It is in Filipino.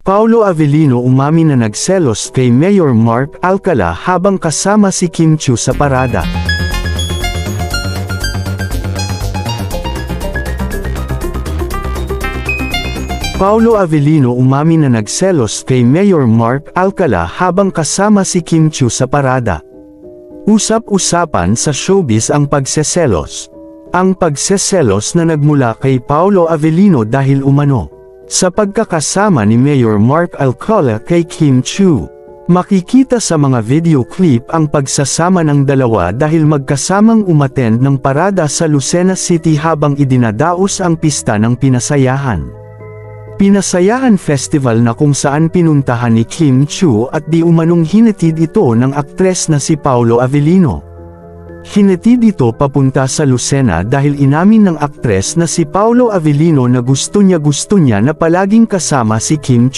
Paolo Avellino umamin na nagselos kay Mayor Mark Alcala habang kasama si Kim Chiu sa parada. Paolo Avellino umamin na nagselos kay Mayor Mark Alcala habang kasama si Kim Chiu sa parada. Usap-usapan sa showbiz ang pagseselos. Ang pagseselos na nagmula kay Paolo Avellino dahil umano sa pagkakasama ni Mayor Mark Alcala kay Kim Chiu. Makikita sa mga video clip ang pagsasama ng dalawa dahil magkasamang umattend ng parada sa Lucena City habang idinadaos ang pista ng Pinasayahan. Pinasayahan Festival na kung saan pinuntahan ni Kim Chiu at di umanong hinatid ito ng aktres na si Paolo Avellino. Hinatid ito papunta sa Lucena dahil inamin ng aktres na si Paolo Avellino na gusto niya na palaging kasama si Kim Chiu.